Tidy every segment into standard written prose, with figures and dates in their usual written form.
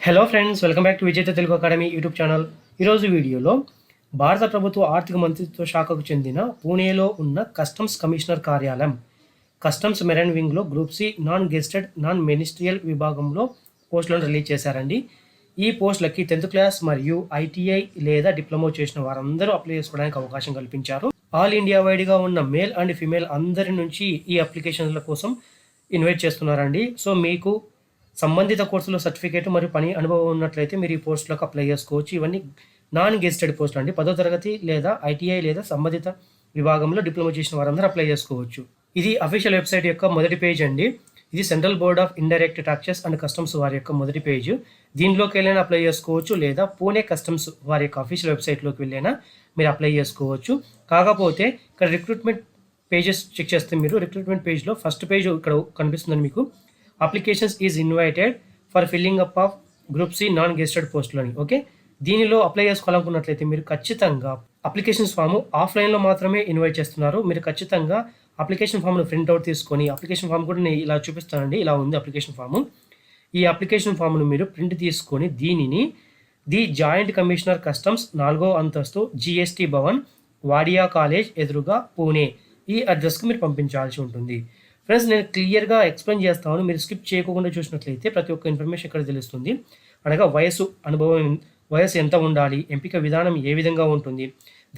Hello friends, welcome back to విజేత Telugu academy YouTube channel. ఈరోజు వీడియోలో భారత ప్రభుత్వ ఆర్థిక మంత్రిత్వ శాఖకు చెందిన పూణేలో ఉన్న కస్టమ్స్ కమిషనర్ కార్యాలయం కస్టమ్స్ మెరైన్ వింగ్లో group C non gazetted non ministerial విభాగంలో పోస్టులను రిలీజ్ చేశారండి. ఈ పోస్టులకి 10th క్లాస్ మరియు ఐటీఐ లేదా డిప్లొమా చేసిన వారందరూ అప్లై చేసుకోవడానికి అవకాశం కల్పించారు. ఆల్ ఇండియా వైడ్గా ఉన్న మేల్ అండ్ ఫీమేల్ అందరి నుంచి ఈ అప్లికేషన్ల కోసం ఇన్వైట్ చేస్తున్నారండి. సో మీకు సంబంధిత కోర్సులో సర్టిఫికేట్ మరియు పని అనుభవం ఉన్నట్లయితే మీరు ఈ పోస్టులకు అప్లై చేసుకోవచ్చు. ఇవన్నీ నాన్ గెస్టెడ్ పోస్టులు అండి. 10వ తరగతి లేదా ఐటీఐ లేదా సంబంధిత విభాగంలో డిప్లొమా చేసిన వారందరూ అప్లై చేసుకోవచ్చు. ఇది అఫీషియల్ వెబ్సైట్ యొక్క మొదటి పేజ్ అండి. ఇది central board of indirect taxes and customs వారి యొక్క మొదటి పేజ్. దీనిలోకి వెళ్ళైనా అప్లై చేసుకోవచ్చు, లేదా పూణే కస్టమ్స్ వారి యొక్క అఫీషియల్ వెబ్సైట్లోకి వెళ్ళైనా మీరు అప్లై చేసుకోవచ్చు. కాకపోతే ఇక్కడ రిక్రూట్మెంట్ పేజెస్ చెక్ చేస్తే మీరు రిక్రూట్మెంట్ పేజ్లో ఫస్ట్ పేజ్ ఇక్కడ కనిపిస్తుందని మీకు applications is invited for filling up of group C non gazetted పోస్టులని. ఓకే, దీనిలో అప్లై చేసుకోవాలనుకున్నట్లయితే మీరు ఖచ్చితంగా అప్లికేషన్స్ ఫామ్ ఆఫ్లైన్లో మాత్రమే ఇన్వైట్ చేస్తున్నారు. మీరు ఖచ్చితంగా అప్లికేషన్ ఫామ్ను ప్రింట్అవుట్ తీసుకొని, అప్లికేషన్ ఫామ్ కూడా నేను ఇలా చూపిస్తానండి, ఇలా ఉంది అప్లికేషన్ ఫాము. ఈ అప్లికేషన్ ఫామ్ను మీరు ప్రింట్ తీసుకొని దీనిని ది జాయింట్ కమిషనర్ కస్టమ్స్ 4వ అంతస్తు జిఎస్టీ భవన్ వాడియా కాలేజ్ ఎదురుగా పూణే ఈ అడ్రస్కి మీరు పంపించాల్సి ఉంటుంది. ఫ్రెండ్స్, నేను క్లియర్గా ఎక్స్ప్లెయిన్ చేస్తాను. మీరు స్కిప్ చేయకుండా చూసినట్లయితే ప్రతి ఒక్క ఇన్ఫర్మేషన్ ఇక్కడ తెలుస్తుంది. అనగా వయసు, అనుభవం, వయసు ఎంత ఉండాలి, ఎంపిక విధానం ఏ విధంగా ఉంటుంది,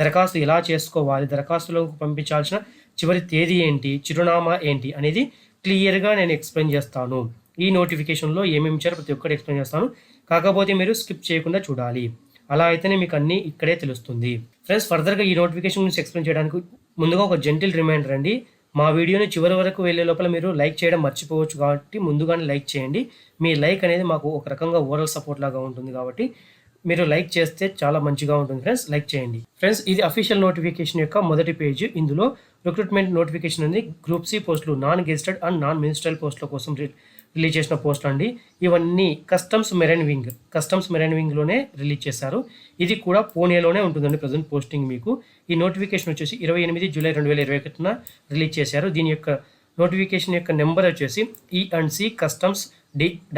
దరఖాస్తు ఎలా చేసుకోవాలి, దరఖాస్తులకు పంపించాల్సిన చివరి తేదీ ఏంటి, చిరునామా ఏంటి అనేది క్లియర్గా నేను ఎక్స్ప్లెయిన్ చేస్తాను. ఈ నోటిఫికేషన్లో ఏమేమి ఇచ్చారో ప్రతి ఒక్కటి ఎక్స్ప్లెయిన్ చేస్తాను. కాకపోతే మీరు స్కిప్ చేయకుండా చూడాలి. అలా అయితేనే మీకు అన్నీ ఇక్కడే తెలుస్తుంది. ఫ్రెండ్స్, ఫర్దర్గా ఈ నోటిఫికేషన్ గురించి ఎక్స్ప్లెయిన్ చేయడానికి ముందుగా ఒక జెంటిల్ రిమైండర్ అండి. మా వీడియోని చివరి వరకు వెళ్ళే లోపల మీరు లైక్ చేయడం మర్చిపోవచ్చు, కాబట్టి ముందుగానే లైక్ చేయండి. మీ లైక్ అనేది మాకు ఒక రకంగా ఓరల్ సపోర్ట్ లాగా ఉంటుంది, కాబట్టి మీరు లైక్ చేస్తే చాలా మంచిగా ఉంటుంది. ఫ్రెండ్స్, లైక్ చేయండి. ఫ్రెండ్స్, ఇది అఫీషియల్ నోటిఫికేషన్ యొక్క మొదటి పేజ్. ఇందులో రిక్రూట్మెంట్ నోటిఫికేషన్ ఉంది. గ్రూప్ సి పోస్టులు, నాన్ గెస్టెడ్ అండ్ నాన్ మినిస్ట్రియల్ పోస్టుల కోసం రిలీజ్ చేసిన పోస్టులు అండి. ఇవన్నీ కస్టమ్స్ మెరైన్ వింగ్లోనే రిలీజ్ చేశారు. ఇది కూడా పూణేలోనే ఉంటుందండి ప్రజెంట్ పోస్టింగ్. మీకు ఈ నోటిఫికేషన్ వచ్చేసి 28 జూలై 2021 రిలీజ్ చేశారు. దీని యొక్క నోటిఫికేషన్ యొక్క నెంబర్ వచ్చేసి E&C customs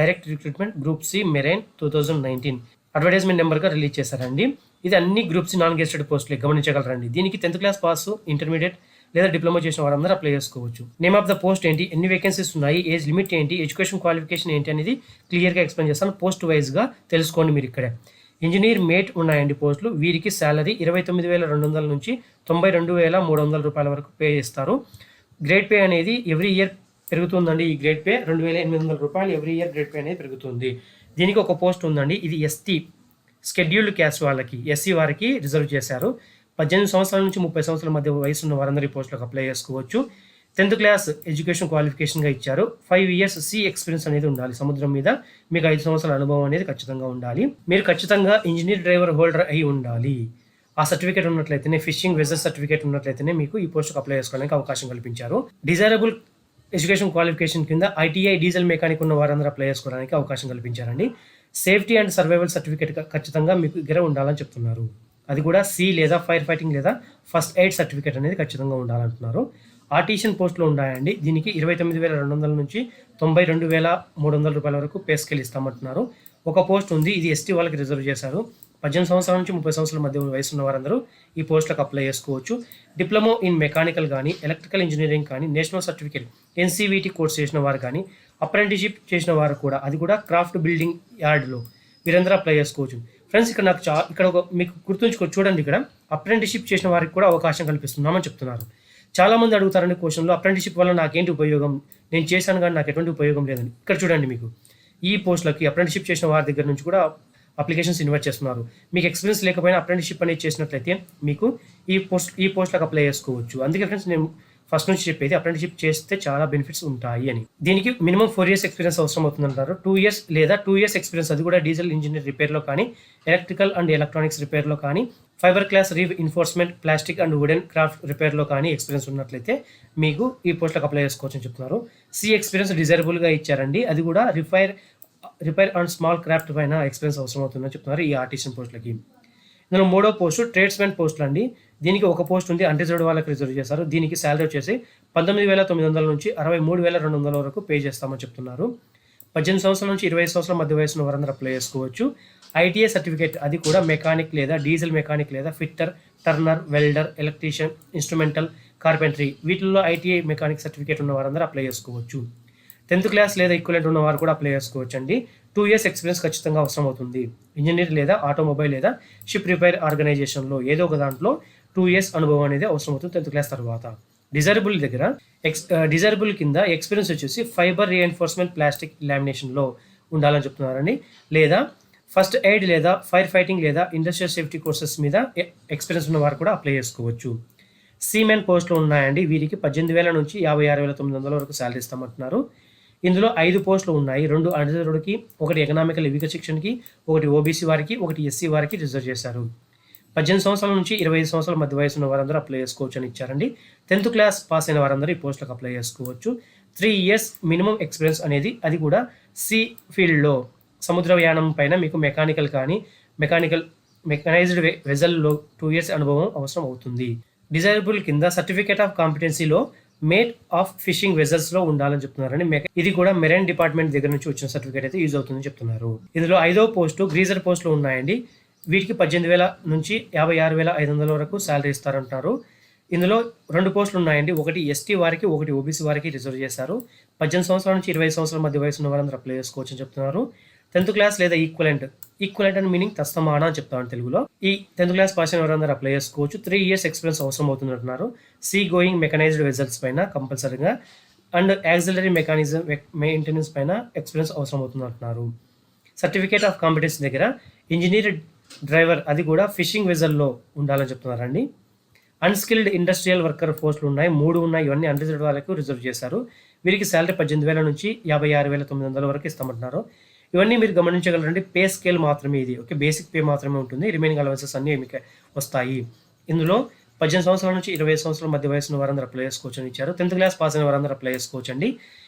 direct recruitment group C marine 2019 advertisement నెంబర్గా రిలీజ్ చేశారండి. ఇది అన్ని గ్రూప్ సి నాన్ గెస్టెడ్ పోస్టులే, గమనించగలరండి. దీనికి 10th క్లాస్ పాస్, ఇంటర్మీడియట్ లేదా డిప్లొమా చేసిన వారందరూ అప్లై చేసుకోవచ్చు. నేమ్ ఆఫ్ ద పోస్ట్ ఏంటి, ఎన్ని వేకెన్సీస్ ఉన్నాయి, ఏజ్ లిమిట్ ఏంటి, ఎడ్యుకేషన్ క్వాలిఫికేషన్ ఏంటి అనేది క్లియర్గా ఎక్స్ప్లెయిన్ చేస్తాను. పోస్ట్ వైజ్గా తెలుసుకోండి మీరు ఇక్కడే. ఇంజనీర్ మేట్ ఉన్నాయండి పోస్టులు. వీరికి శాలరీ 29,200 నుంచి 92,300 రూపాయల వరకు పే చేస్తారు. గ్రేడ్ పే అనేది ఎవ్రీ ఇయర్ పెరుగుతుందండి. ఈ గ్రేడ్ పే 2,800 రూపాయలు ఎవ్రీ ఇయర్ గ్రేడ్ పే అనేది పెరుగుతుంది. దీనికి ఒక పోస్ట్ ఉందండి. ఇది ఎస్టీ షెడ్యూల్డ్ క్యాస్ట్ వాళ్ళకి, ఎస్సీ వారికి రిజర్వ్ చేశారు. 18 సంవత్సరాల నుంచి 30 సంవత్సరాల మధ్య వయసు ఉన్న వారందరూ ఈ పోస్టులకు అప్లై చేసుకోవచ్చు. 10th క్లాస్ ఎడ్యుకేషన్ క్వాలిఫికేషన్గా ఇచ్చారు. 5 years సీ ఎక్స్పీరియన్స్ అనేది ఉండాలి. సముద్రం మీద మీకు 5 సంవత్సరాల అనుభవం అనేది ఖచ్చితంగా ఉండాలి. మీరు ఖచ్చితంగా ఇంజనీర్ డ్రైవర్ హోల్డర్ అయి ఉండాలి. ఆ సర్టిఫికేట్ ఉన్నట్లయితేనే, ఫిషింగ్ వెజర్ సర్టిఫికేట్ ఉన్నట్లయితేనే మీకు ఈ పోస్టుకు అప్లై చేసుకోవడానికి అవకాశం కల్పించారు. డిజైరబుల్ ఎడ్యుకేషన్ క్వాలిఫికేషన్ కింద ఐటీఐ డీజిల్ మెకానిక్ ఉన్న వారందరూ అప్లై చేసుకోవడానికి అవకాశం కల్పించారండి. సేఫ్టీ అండ్ సర్వైవల్ సర్టిఫికేట్ ఖచ్చితంగా మీకు దగ్గర ఉండాలని చెప్తున్నారు. అది కూడా సి లేదా ఫైర్ ఫైటింగ్ లేదా ఫస్ట్ ఎయిడ్ సర్టిఫికేట్ అనేది ఖచ్చితంగా ఉండాలంటున్నారు. ఆర్టిషియన్ పోస్టులు ఉన్నాయండి. దీనికి 29,200 నుంచి 92,300 రూపాయల వరకు పే స్కేల్ ఇస్తామంటున్నారు. ఒక పోస్ట్ ఉంది, ఇది ఎస్టీ వాళ్ళకి రిజర్వ్ చేశారు. 18 సంవత్సరాల నుంచి 30 సంవత్సరాల మధ్య వయసు ఉన్న వారందరూ ఈ పోస్టులకు అప్లై చేసుకోవచ్చు. డిప్లొమా ఇన్ మెకానికల్ కానీ, ఎలక్ట్రికల్ ఇంజనీరింగ్ కానీ, నేషనల్ సర్టిఫికేట్ ఎన్సీవీటీ కోర్స్ చేసిన వారు కానీ, అప్రెంటిస్షిప్ చేసిన వారు కూడా, అది కూడా క్రాఫ్ట్ బిల్డింగ్ యార్డ్లో వీరందరూ అప్లై చేసుకోవచ్చు. ఫ్రెండ్స్, ఇక్కడ నాకు ఇక్కడ ఒక మీకు గుర్తుంచుకో, చూడండి, ఇక్కడ అప్రెంటిస్షిప్ చేసిన వారికి కూడా అవకాశం కల్పిస్తున్నామని చెప్తున్నారు. చాలామంది అడుగుతారని క్వశ్చన్లో, అప్రెంటిస్షిప్ వల్ల నాకేంటి ఉపయోగం, నేను చేశాను కానీ నాకు ఎటువంటి ఉపయోగం లేదని. ఇక్కడ చూడండి, మీకు ఈ పోస్టులకి అప్రెంటిస్షిప్ చేసిన వారి దగ్గర నుంచి కూడా అప్లికేషన్స్ ఇన్వైట్ చేస్తున్నారు. మీకు ఎక్స్పీరియన్స్ లేకపోయినా అప్రెంటిస్షిప్ అనేది చేసినట్లయితే మీకు ఈ పోస్టులకు అప్లై చేసుకోవచ్చు. అందుకే ఫ్రెండ్స్, నేను ఫస్ట్ నుంచి చెప్పేది అప్రెంటిస్షిప్ చేస్తే చాలా బెనిఫిట్స్ ఉంటాయి అని. దీనికి మినిమం 4 years ఎక్స్పీరియన్స్ అవసరం అవుతుందంటారు. 2 years లేదా 2 years ఎక్స్పీరియన్స్, అది కూడా డీజిల్ ఇంజనీర్ రిపేర్లో కానీ, ఎలక్ట్రికల్ అండ్ ఎలక్ట్రానిక్స్ రిపేర్లో కానీ, fibre glass reinforcement, plastic and wooden craft రిపేర్లో కానీ ఎక్స్పీరియన్స్ ఉన్నట్లయితే మీకు ఈ పోస్టులకు అప్లై చేసుకోవచ్చు అని చెప్తున్నారు. సి ఎక్స్పీరియన్స్ డిజైరబుల్గా ఇచ్చారండి. అది కూడా రిపేర్ అండ్ స్మాల్ క్రాఫ్ట్ పైన ఎక్స్పీరియన్స్ అవసరం అవుతుందని చెప్తున్నారు ఈ ఆర్టిషన్ పోస్టులకి. ఇందులో 3వ పోస్టు ట్రేడ్స్మెన్ పోస్టులు అండి. దీనికి ఒక పోస్ట్ ఉంది, అన్రిజర్వ్డ్ వాళ్ళకి రిజర్వ్ చేశారు. దీనికి శాలరీ వచ్చేసి 19,900 నుంచి 63,200 వరకు పే చేస్తామని చెప్తున్నారు. 18 సంవత్సరాల నుంచి 25 సంవత్సరాల మధ్య వయసు ఉన్న వారందరూ అప్లై చేసుకోవచ్చు. ఐటీఐ సర్టిఫికేట్ అది కూడా మెకానిక్ లేదా డీజిల్ మెకానిక్ లేదా fitter, Turner, welder, electrician, instrumental, carpentry వీటిల్లో ఐటీఐ మెకానిక్ సర్టిఫికేట్ ఉన్న వారందరూ అప్లై చేసుకోవచ్చు. 10th క్లాస్ లేదా ఈక్వలెంట్ ఉన్న వారు కూడా అప్లై చేసుకోవచ్చు అండి. 2 years ఎక్స్పీరియన్స్ ఖచ్చితంగా అవసరం అవుతుంది. ఇంజనీర్ లేదా ఆటోమొబైల్ లేదా షిప్ రిపేర్ ఆర్గనైజేషన్లో ఏదో ఒక దాంట్లో 2 years అనుభవం అనేది అవసరం అవుతుంది 10th క్లాస్ తర్వాత. డిజైరబుల్ దగ్గర డిజైరబుల్ కింద ఎక్స్పీరియన్స్ వచ్చేసి ఫైబర్ రీఎన్ఫోర్స్మెంట్ ప్లాస్టిక్ లామినేషన్లో ఉండాలని చెప్తున్నారని, లేదా ఫస్ట్ ఎయిడ్ లేదా ఫైర్ ఫైటింగ్ లేదా ఇండస్ట్రియల్ సేఫ్టీ కోర్సెస్ మీద ఎక్స్పీరియన్స్ ఉన్న వారు కూడా అప్లై చేసుకోవచ్చు. సీమెన్ పోస్టులు ఉన్నాయండి. వీరికి 18,000 నుంచి 56,900 వరకు శాలరీ ఇస్తామంటున్నారు. ఇందులో 5 పోస్టులు ఉన్నాయి. 2 అన్రిజర్వ్డ్కి, 1 ఎకనామికల్ వీకర్ సెక్షన్కి, 1 ఓబీసీ వారికి, 1 ఎస్సీ వారికి రిజర్వ్ చేశారు. 18 సంవత్సరాల నుంచి 25 సంవత్సరాల మధ్య వయసు ఉన్న వారందరూ అప్లై చేసుకోవచ్చు అని ఇచ్చారండి. 10th క్లాస్ పాస్ అయిన వారందరూ ఈ పోస్టులకు అప్లై చేసుకోవచ్చు. 3 years మినిమం ఎక్స్పీరియన్స్ అనేది అది కూడా సీ ఫీల్డ్లో సముద్రయానం పైన మీకు మెకానికల్ కానీ మెకనైజ్డ్ వెజల్లో 2 years అనుభవం అవసరం అవుతుంది. డిజైరబుల్ కింద సర్టిఫికేట్ ఆఫ్ కాంపిటెన్సీలో మేట్ ఆఫ్ ఫిషింగ్ వెజల్స్లో ఉండాలని చెప్తున్నారని, ఇది కూడా మెరైన్ డిపార్ట్మెంట్ దగ్గర నుంచి వచ్చిన సర్టిఫికేట్ అయితే యూజ్ అవుతుందని చెప్తున్నారు. ఇందులో 5వ పోస్టు గ్రీజర్ పోస్టులు ఉన్నాయండి. వీటికి 18,000 నుంచి 56,500 వరకు శాలరీ ఇస్తారంటున్నారు. ఇందులో 2 పోస్టులు ఉన్నాయండి. 1 ఎస్టీ వారికి, 1 ఓబీసీ వారికి రిజర్వ్ చేశారు. 18 సంవత్సరాల నుంచి 20 సంవత్సరాల మధ్య వయసు ఉన్న వారందరూ అప్లై చేసుకోవచ్చు అని చెప్తున్నారు. 10th క్లాస్ లేదా ఈక్వలెంట్ అని మీనింగ్ తస్తమాన అని చెప్తాను తెలుగులో. ఈ 10th క్లాస్ పాస్ అయిన వారందరూ అప్లై చేసుకోవచ్చు. 3 years ఎక్స్పీరియన్స్ అవసరం అవుతుంది అంటున్నారు. సీ గోయింగ్ మెకనైజ్డ్ వెజల్స్ పైన కంపల్సరీగా అండ్ యాక్సిలరీ మెకానిజం మెయింటెనెన్స్ పైన ఎక్స్పీరియన్స్ అవసరం అవుతుంది అంటున్నారు. సర్టిఫికేట్ ఆఫ్ కాంపిటెన్సీ దగ్గర ఇంజనీర్, డ్రైవర్ అది కూడా ఫిషింగ్ వెజల్లో ఉండాలని చెప్తున్నారండి. అన్స్కిల్డ్ ఇండస్ట్రియల్ వర్కర్ పోస్టులు ఉన్నాయి, 3 ఉన్నాయి. ఇవన్నీ అన్రిజర్వ్డ్ వాళ్ళకు రిజర్వ్ చేశారు. వీరికి శాలరీ 18,000 నుంచి 56,900 వరకు ఇస్తామంటున్నారు. ఇవన్నీ మీరు గమనించగలరండి. పే స్కేల్ మాత్రమే ఇది, ఓకే, బేసిక్ పే మాత్రమే ఉంటుంది. రిమైనింగ్ అలవెన్సెస్ అన్నీ మీకు వస్తాయి. ఇందులో 18 సంవత్సరాల నుంచి 20 సంవత్సరాల మధ్య వయసు ఉన్న వారందరూ అప్లై చేసుకోవచ్చు అని ఇచ్చారు. 10th క్లాస్ పాస్ అయిన వారందరూ అప్లై చేసుకోవచ్చు అండి.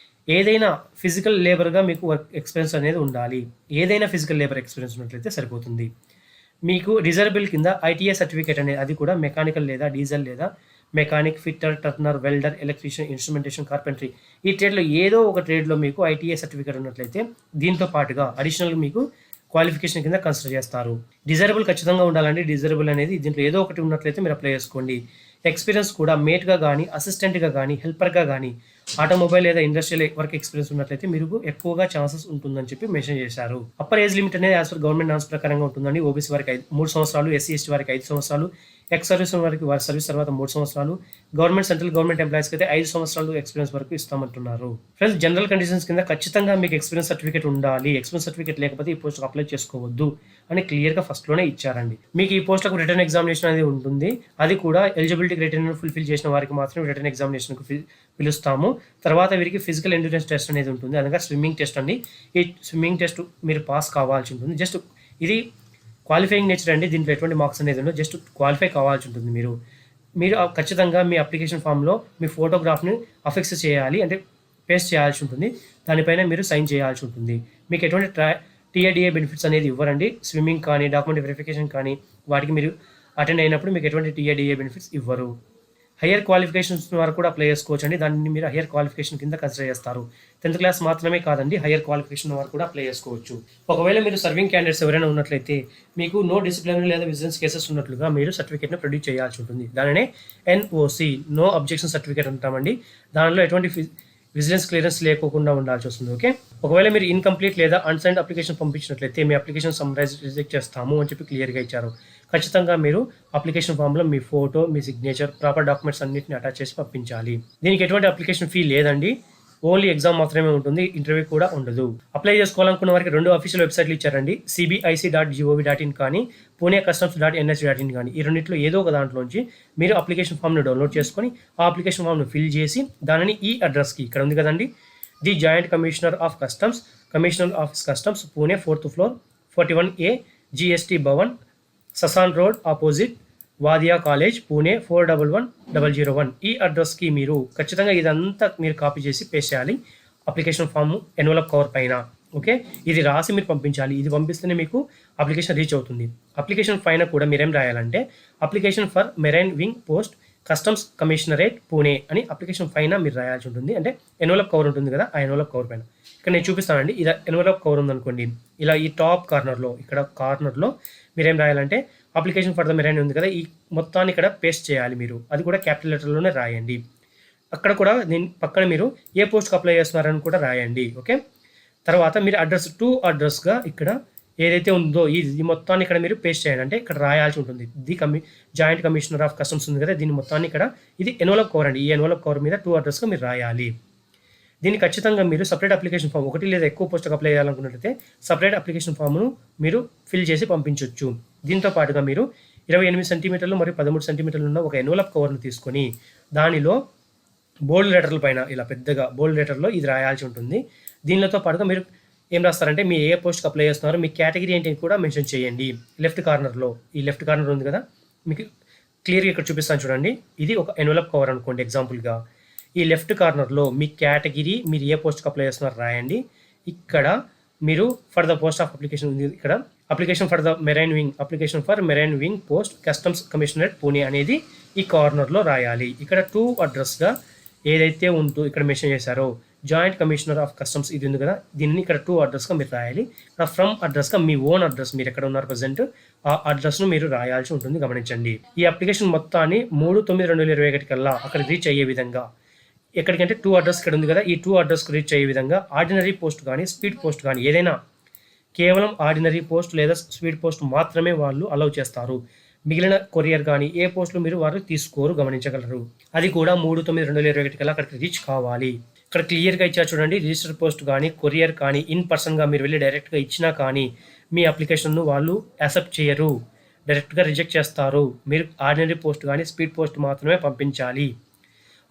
ఏదైనా ఫిజికల్ లేబర్గా మీకు వర్క్ ఎక్స్పీరియన్స్ అనేది ఉండాలి. ఏదైనా ఫిజికల్ లేబర్ ఎక్స్పీరియన్స్ ఉన్నట్లయితే సరిపోతుంది. మీకు రిజర్వబుల్ కింద ఐటీఐ సర్టిఫికేట్ అనేది అది కూడా మెకానికల్ లేదా డీజిల్ లేదా mechanic, fitter, Turner, welder, electrician, instrumentation, carpentry ఈ ట్రేడ్లో ఏదో ఒక ట్రేడ్లో మీకు ఐటీఐ సర్టిఫికేట్ ఉన్నట్లయితే దీంతో పాటుగా అడిషనల్ మీకు క్వాలిఫికేషన్ కింద కన్సిడర్ చేస్తారు. డిజైరబుల్ ఖచ్చితంగా ఉండాలండి. డిజైరబుల్ అనేది దీంట్లో ఏదో ఒకటి ఉన్నట్లయితే మీరు అప్లై చేసుకోండి. ఎక్స్పీరియన్స్ కూడా మేట్గా కానీ, అసిస్టెంట్గా కానీ, హెల్పర్గా కానీ, ఆటోమొబైల్ లేదా ఇండస్ట్రియల్ వర్క్ ఎక్స్పీరియన్స్ ఉన్నట్లయితే మీరు ఎక్కువగా ఛాన్సెస్ ఉంటుందని చెప్పి మెన్షన్ చేశారు. అప్పర్ ఏజ్ లిమిట్ అనేది యాజ్ పర్ గవర్నమెంట్ నామ్స్ ప్రకారంగా ఉంటుందండి. ఓబీసీ వారికి 3 సంవత్సరాలు, ఎస్సీ ఎస్టీ వారికి 5 సంవత్సరాలు, ఎక్స్ సర్వీస్ వారికి వారి సర్వీస్ తర్వాత 3 సంవత్సరాలు, గవర్నమెంట్ సెంట్రల్ గవర్నమెంట్ ఎంప్లాయీస్కి అయితే 5 సంవత్సరాలు ఎక్స్పీరియన్స్ వరకు ఇస్తామంటున్నారు. ఫ్రెండ్స్, జనరల్ కండిషన్స్ కింద ఖచ్చితంగా మీకు ఎక్స్పీరియన్స్ సర్టిఫికేట్ ఉండాలి. ఎక్స్పీరియన్స్ సర్టిఫికేట్ లేకపోతే ఈ పోస్ట్కి అప్లై చేసుకోవద్దు అని క్లియర్గా ఫస్ట్లోనే ఇచ్చారండి. మీకు ఈ పోస్ట్లకు రిటర్న్ ఎగ్జామినేషన్ అనేది ఉంటుంది. అది కూడా ఎలిజిబిలిటీ క్రైటీరియా ఫుల్ఫిల్ చేసిన వారికి మాత్రం రిటర్న్ ఎగ్జామినేషన్కు పిలుస్తాము. తర్వాత వీరికి ఫిజికల్ ఎండ్యూరెన్స్ టెస్ట్ అనేది ఉంటుంది. అనగా స్విమ్మింగ్ టెస్ట్ అండి. ఈ స్విమ్మింగ్ టెస్ట్ మీరు పాస్ కావాల్సి ఉంటుంది. జస్ట్ ఇది క్వాలిఫైయింగ్ నేచర్ అండి. దీంట్లో ఎటువంటి మార్క్స్ అనేది ఉండదు. జస్ట్ క్వాలిఫై కావాల్సి ఉంటుంది. మీరు ఖచ్చితంగా మీ అప్లికేషన్ ఫామ్లో మీ ఫోటోగ్రాఫ్ని అఫిక్స్ చేయాలి, అంటే పేస్ట్ చేయాల్సి ఉంటుంది. దానిపైన మీరు సైన్ చేయాల్సి ఉంటుంది. మీకు ఎటువంటి టీఏడిఏ బెనిఫిట్స్ అనేది ఇవ్వరండి. స్విమ్మింగ్ కానీ, డాక్యుమెంట్ వెరిఫికేషన్ కానీ వాటికి మీరు అటెండ్ అయినప్పుడు మీకు ఎటువంటి టీఏడిఏ బెనిఫిట్స్ ఇవ్వరు. హయ్యర్ క్వాలిఫికేషన్స్ వరకు కూడా అప్లై చేసుకోవచ్చు అండి. దాన్ని మీరు హయ్యర్ క్వాలిఫికేషన్ కింద కన్సిడర్ చేస్తారు. 10th క్లాస్ మాత్రమే కాదండి, హయ్యర్ క్వాలిఫికేషన్ వరకు కూడా అప్లై చేసుకోవచ్చు. ఒకవేళ మీరు సర్వింగ్ క్యాండిడేట్స్ ఎవరైనా ఉన్నట్లయితే మీకు నో డిసిప్లినరీ లేదా విజిలెన్స్ కేసెస్ ఉన్నట్లుగా మీరు సర్టిఫికేట్ని ప్రొడ్యూస్ చేయాల్సి ఉంటుంది. దానినే ఎన్ఓసి, నో అబ్జెక్షన్ సర్టిఫికేట్ అంటామండి. దానిలో ఎటువంటి విజిలెన్స్ క్లియరెన్స్ లేకోకుండా ఉండాల్సి వస్తుంది. ఓకే, ఒకవేళ మీరు ఇన్కంప్లీట్ లేదా అన్సైన్డ్ అప్లికేషన్ పంపించినట్లయితే మీ అప్లికేషన్ సమ్రైజ్ రిజెక్ట్ చేస్తాము అని చెప్పి క్లియర్గా ఇచ్చారు. ఖచ్చితంగా మీరు అప్లికేషన్ ఫామ్లో మీ ఫోటో, మీ సిగ్నేచర్, ప్రాపర్ డాక్యుమెంట్స్ అన్నింటిని అటాచ్ చేసి పంపించాలి. దీనికి ఎటువంటి అప్లికేషన్ ఫీ లేదండి. ఓన్లీ ఎగ్జామ్ మాత్రమే ఉంటుంది. ఇంటర్వ్యూ కూడా ఉండదు. అప్లై చేసుకోవాలనుకున్న వారికి 2 అఫీషియల్ వెబ్సైట్లు ఇచ్చారండి. cbic.gov.in కానీ, పూణే customs.nh.in కానీ. ఈ రెండింటిలో ఏదో ఒక దాంట్లోంచి మీరు అప్లికేషన్ ఫామ్ను డౌన్లోడ్ చేసుకొని ఆ అప్లికేషన్ ఫామ్ను ఫిల్ చేసి దానిని ఈ అడ్రస్కి, ఇక్కడ ఉంది కదండి, the joint commissioner of customs, commissioner office customs, Pune 4th floor 41A GST Bhavan, Sassoon road opposite Wadia college, Pune 411001 ఈ అడ్రస్కి మీరు ఖచ్చితంగా ఇదంతా మీరు కాపీ చేసి పేస్ట్ చేయాలి అప్లికేషన్ ఫామ్ ఎన్వలప్ కవర్ పైన. ఓకే, ఇది రాసి మీరు పంపించాలి. ఇది పంపిస్తేనే మీకు అప్లికేషన్ రీచ్ అవుతుంది. అప్లికేషన్ పైన కూడా మీరేం రాయాలంటే application for marine wing post customs commissionerate Pune అని అప్లికేషన్ పైన మీరు రాయాల్సి ఉంటుంది. అంటే ఎన్వలప్ కవర్ ఉంటుంది కదా, ఆ ఎన్వలప్ కవర్ పైన ఇక్కడ నేను చూపిస్తానండి. ఇలా ఎన్వలప్ కవర్ ఉందనుకోండి, ఇలా ఈ టాప్ కార్నర్లో ఇక్కడ కార్నర్లో మీరేం రాయాలంటే అప్లికేషన్ ఫర్ ద మెరైన్ ఉంది కదా, ఈ మొత్తాన్ని ఇక్కడ పేస్ట్ చేయాలి మీరు. అది కూడా క్యాపిటల్ లెటర్లోనే రాయండి. అక్కడ కూడా దీని పక్కన మీరు ఏ పోస్ట్కి అప్లై చేస్తున్నారని కూడా రాయండి. ఓకే, తర్వాత మీరు అడ్రస్ టు అడ్రస్గా ఇక్కడ ఏదైతే ఉందో ఈ మొత్తాన్ని ఇక్కడ మీరు పేస్ట్ చేయండి. అంటే ఇక్కడ రాయాల్సి ఉంటుంది. జాయింట్ కమిషనర్ ఆఫ్ కస్టమ్స్ ఉంది కదా, దీని మొత్తాన్ని ఇక్కడ ఇది ఎన్వలప్ కవర్ అండి. ఈ ఎన్వలప్ కవర్ మీద టు అడ్రస్గా మీరు రాయాలి. దీన్ని ఖచ్చితంగా మీరు సపరేట్ అప్లికేషన్ ఫామ్, ఒకటి లేదా ఎక్కువ పోస్ట్కి అప్లై చేయాలనుకున్నట్లయితే సపరేట్ అప్లికేషన్ ఫామ్ను మీరు ఫిల్ చేసి పంపించవచ్చు. దీంతో పాటుగా మీరు 28 సెంటీమీటర్లు మరియు 13 సెంటీమీటర్లు ఉన్న ఒక ఎన్వలప్ కవర్ను తీసుకొని దానిలో బోల్డ్ లెటర్ల పైన ఇలా పెద్దగా బోల్డ్ లెటర్లో ఇది రాయాల్సి ఉంటుంది. దీనితో పాటుగా మీరు ఏం రాస్తారంటే మీ ఏ పోస్ట్కి అప్లై చేస్తున్నారో మీ కేటగిరీ ఏంటి కూడా మెన్షన్ చేయండి. లెఫ్ట్ కార్నర్లో ఈ లెఫ్ట్ కార్నర్ ఉంది కదా, మీకు క్లియర్గా ఇక్కడ చూపిస్తాను చూడండి. ఇది ఒక ఎన్వలప్ కవర్ అనుకోండి ఎగ్జాంపుల్గా. ఈ లెఫ్ట్ కార్నర్లో మీ కేటగిరీ, మీరు ఏ పోస్ట్కి అప్లై చేస్తున్నారో రాయండి. ఇక్కడ మీరు for the post of application ఉంది, ఇక్కడ application for the marine wing, application for marine wing post customs commissionerate Pune అనేది ఈ కార్నర్లో రాయాలి. ఇక్కడ టు అడ్రస్గా ఏదైతే ఉందో ఇక్కడ మెన్షన్ చేశారో జాయింట్ కమిషనర్ ఆఫ్ కస్టమ్స్ ఇది ఉంది కదా, దీన్ని ఇక్కడ టు అడ్రస్గా మీరు రాయాలి. ఇక్కడ ఫ్రమ్ అడ్రస్గా మీ ఓన్ అడ్రస్, మీరు ఎక్కడ ఉన్నారు ప్రజెంట్ ఆ అడ్రస్ను మీరు రాయాల్సి ఉంటుంది. గమనించండి. ఈ అప్లికేషన్ మొత్తాన్ని 3/9/2021 కల్లా అక్కడ రీచ్ అయ్యే విధంగా, ఎక్కడికంటే టూ అడ్రస్ ఇక్కడ ఉంది కదా, ఈ టూ అడ్రస్కి రీచ్ అయ్యే విధంగా ఆర్డినరీ పోస్ట్ కానీ స్పీడ్ పోస్ట్ కానీ ఏదైనా కేవలం ఆర్డినరీ పోస్ట్ లేదా స్పీడ్ పోస్ట్ మాత్రమే వాళ్ళు అలౌ చేస్తారు. మిగిలిన కొరియర్ కానీ ఏ పోస్టులు మీరు వారు తీసుకోరు. గమనించగలరు. అది కూడా 3/9/2021 కల్లా అక్కడికి రీచ్ కావాలి. ఇక్కడ క్లియర్గా ఇచ్చారు చూడండి. రిజిస్టర్ పోస్ట్ కానీ కొరియర్ కానీ ఇన్ పర్సన్గా మీరు వెళ్ళి డైరెక్ట్గా ఇచ్చినా కానీ మీ అప్లికేషన్ను వాళ్ళు యాక్సెప్ట్ చేయరు, డైరెక్ట్గా రిజెక్ట్ చేస్తారు. మీరు ఆర్డినరీ పోస్ట్ కానీ స్పీడ్ పోస్ట్ మాత్రమే పంపించాలి.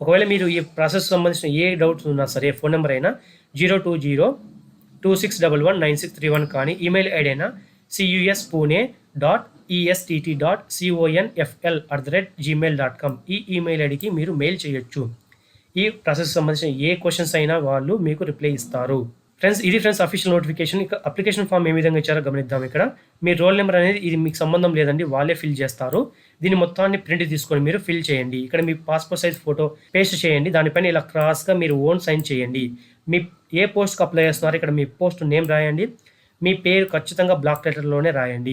ఒకవేళ మీరు ఈ ప్రాసెస్ సంబంధించిన ఏ డౌట్స్ ఉన్నా సరే ఫోన్ నెంబర్ అయినా 02026119631 కానీ ఈమెయిల్ ఐడి అయినా cuspune.est.confl@gmail.com ఈ ఈమెయిల్ ఐడికి మీరు మెయిల్ చేయొచ్చు. ఈ ప్రాసెస్ సంబంధించిన ఏ క్వశ్చన్స్ అయినా వాళ్ళు మీకు రిప్లై ఇస్తారు. ఫ్రెండ్స్, ఇది ఫ్రెండ్స్ అఫీషియల్ నోటిఫికేషన్. ఇక అప్లికేషన్ ఫామ్ ఏ విధంగా ఇచ్చారో గమనిద్దాం. ఇక్కడ మీ రోల్ నెంబర్ అనేది ఇది మీకు సంబంధం లేదండి, వాళ్ళే ఫిల్ చేస్తారు. దీని మొత్తాన్ని ప్రింట్ తీసుకొని మీరు ఫిల్ చేయండి. ఇక్కడ మీ పాస్పోర్ట్ సైజ్ ఫోటో పేస్ట్ చేయండి. దానిపైన ఇలా క్రాస్గా మీరు ఓన్ సైన్ చేయండి. మీ ఏ పోస్ట్కి అప్లై చేస్తున్నారు ఇక్కడ మీ పోస్ట్ నేమ్ రాయండి. మీ పేరు ఖచ్చితంగా బ్లాక్ లెటర్లోనే రాయండి.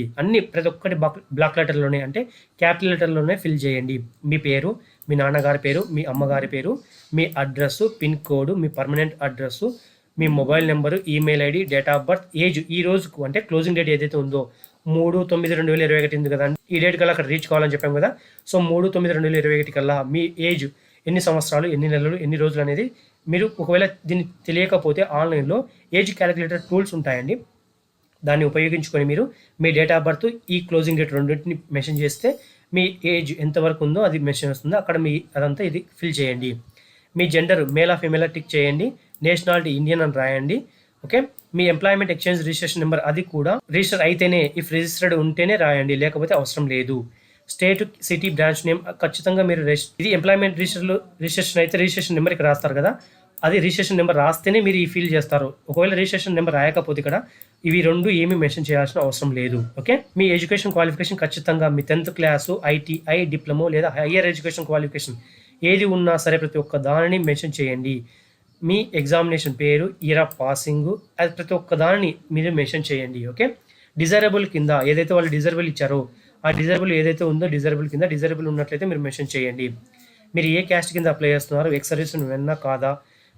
ప్రతి ఒక్కటి బ్లాక్ లెటర్లోనే, అంటే క్యాపిటల్ లెటర్లోనే ఫిల్ చేయండి. మీ పేరు, మీ నాన్నగారి పేరు, మీ అమ్మగారి పేరు, మీ అడ్రస్సు, పిన్ కోడ్, మీ పర్మనెంట్ అడ్రస్సు, మీ mobile number, email ID, date of birth, age, ఈ రోజుకు అంటే క్లోజింగ్ డేట్ ఏదైతే ఉందో 3/9/2021 ఉంది కదండి, ఈ డేట్ కల్లా అక్కడ రీచ్ కావాలని చెప్పాం కదా. సో 3/9/2021 కల్లా మీ ఏజ్ ఎన్ని సంవత్సరాలు, ఎన్ని నెలలు, ఎన్ని రోజులు అనేది మీరు ఒకవేళ దీన్ని తెలియకపోతే ఆన్లైన్లో ఏజ్ క్యాలిక్యులేటర్ టూల్స్ ఉంటాయండి. దాన్ని ఉపయోగించుకొని మీరు మీ డేట్ ఆఫ్ బర్త్, ఈ క్లోజింగ్ డేట్ రెండింటిని మెన్షన్ చేస్తే మీ ఏజ్ ఎంతవరకు ఉందో అది మెన్షన్ వస్తుందో అక్కడ మీ అదంతా ఇది ఫిల్ చేయండి. మీ gender male of female tick చేయండి. నేషనాలిటీ ఇండియన్ అని రాయండి. ఓకే, మీ ఎంప్లాయ్మెంట్ ఎక్స్చేంజ్ రిజిస్ట్రేషన్ నెంబర్ అది కూడా రిజిస్టర్ అయితేనే, ఇఫ్ రిజిస్టర్డ్ ఉంటేనే రాయండి, లేకపోతే అవసరం లేదు. స్టేట్, సిటీ, బ్రాంచ్ నేమ్ ఖచ్చితంగా మీరు ఇది ఎంప్లాయ్మెంట్ రిజిస్ట్రేషన్ అయితే రిజిస్ట్రేషన్ నెంబర్ ఇక్కడ రాస్తారు కదా, అది రిజిస్ట్రేషన్ నెంబర్ రాస్తేనే మీరు ఈ ఫీల్ చేస్తారు. ఒకవేళ రిజిస్ట్రేషన్ నెంబర్ రాయకపోతే ఇక్కడ ఇవి రెండు ఏమీ మెన్షన్ చేయాల్సిన అవసరం లేదు. ఓకే, మీ ఎడ్యుకేషన్ క్వాలిఫికేషన్ ఖచ్చితంగా మీ 10th క్లాసు, ఐటీఐ, డిప్లొమో లేదా హయ్యర్ ఎడ్యుకేషన్ క్వాలిఫికేషన్ ఏది ఉన్నా సరే ప్రతి ఒక్క దానిని మెన్షన్ చేయండి. మీ ఎగ్జామినేషన్ పేరు, ఇయర్ ఆఫ్ పాసింగ్, అది ప్రతి ఒక్క దానిని మీరు మెన్షన్ చేయండి. ఓకే, డిజైరబుల్ కింద ఏదైతే వాళ్ళు డిజైరబుల్ ఇచ్చారో ఆ డిజైరబుల్ ఏదైతే ఉందో డిజైరబుల్ కింద డిజైరబుల్ ఉన్నట్లయితే మీరు మెన్షన్ చేయండి. మీరు ఏ క్యాస్ట్ కింద అప్లై చేస్తున్నారు, ఎక్స్ సర్వీస్ విన్నా కాదా,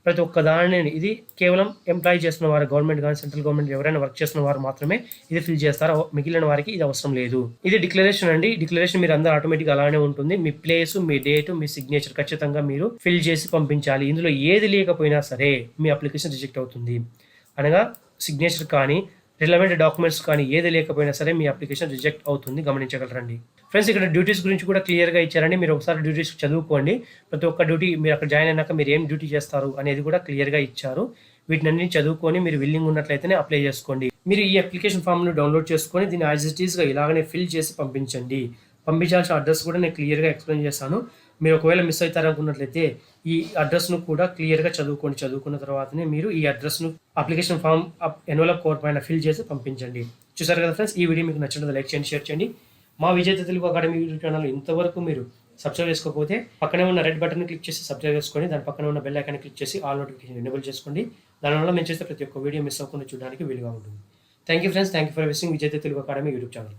ప్రతి ఒక్క దానిని ఇది కేవలం ఎంప్లాయ్ చేస్తున్న వారు, గవర్నమెంట్ కానీ సెంట్రల్ గవర్నమెంట్ ఎవరైనా వర్క్ చేస్తున్న వారు మాత్రమే ఇది ఫిల్ చేస్తారు. మిగిలిన వారికి ఇది అవసరం లేదు. ఇది డిక్లరేషన్ అండి. డిక్లరేషన్ మీరు అందరూ ఆటోమేటిక్గా అలానే ఉంటుంది. మీ ప్లేస్, మీ డేట్, మీ సిగ్నేచర్ ఖచ్చితంగా మీరు ఫిల్ చేసి పంపించాలి. ఇందులో ఏది లేకపోయినా సరే మీ అప్లికేషన్ రిజెక్ట్ అవుతుంది. అనగా సిగ్నేచర్ కానీ రిలవెంట్ డాక్యుమెంట్స్ కానీ ఏది లేకపోయినా సరే మీ అప్లికేషన్ రిజెక్ట్ అవుతుంది. గమనించగలరండి. ఫ్రెండ్స్, ఇక్కడ డ్యూటీస్ గురించి కూడా క్లియర్గా ఇచ్చారండి. మీరు ఒకసారి డ్యూటీస్ చదువుకోండి. ప్రతి ఒక్క డ్యూటీ మీరు అక్కడ జాయిన్ అయినాక మీరు ఏం డ్యూటీ చేస్తారు అనేది కూడా క్లియర్గా ఇచ్చారు. వీటిని చదువుకొని మీరు విల్లింగ్ ఉన్నట్లయితేనే అప్లై చేసుకోండి. మీరు ఈ అప్లికేషన్ ఫామ్ను డౌన్లోడ్ చేసుకొని దీన్ని యాజ్ ఇట్ ఈస్గా ఇలాగనే ఫిల్ చేసి పంపించండి. పంపించాల్సిన అడ్రస్ కూడా నేను క్లియర్గా ఎక్స్ప్లెయిన్ చేశాను. మీరు ఒకవేళ మిస్ అవుతారనుకున్నట్లయితే ఈ అడ్రస్ను కూడా క్లియర్గా చదువుకున్న తర్వాతనే మీరు ఈ అడ్రస్ను అప్లికేషన్ ఫామ్ ఎన్వలప్ కవర్ పైన ఫిల్ చేసి పంపించండి. చూసారు కదా ఫ్రెండ్స్, ఈ వీడియో మీకు నచ్చినట్లయితే లైక్ చేయండి, షేర్ చేయండి. మా విజేత తెలుగు అకాడమీ యూట్యూబ్ ఛానల్ ఇంతవరకు మీరు సబ్స్క్రైబ్ చేసుకోకపోతే పక్కనే ఉన్న రెడ్ బటన్ క్లిక్ చేసి సబ్స్క్రైబ్ చేసుకోండి. దాని పక్కన ఉన్న బెల్ ఐకాన్ క్లిక్ చేసి ఆల్ నోటిఫికేషన్ ఎనేబుల్ చేసుకోండి. దానివల్ల మేము చేస్తే ప్రతి ఒక్క వీడియో మిస్ అవ్వకుండా చూడడానికి వీలుగా ఉంటుంది. Thank you friends. Thank you for visiting విజేత తెలుగు అకాడమీ యూట్యూబ్ ఛానల్.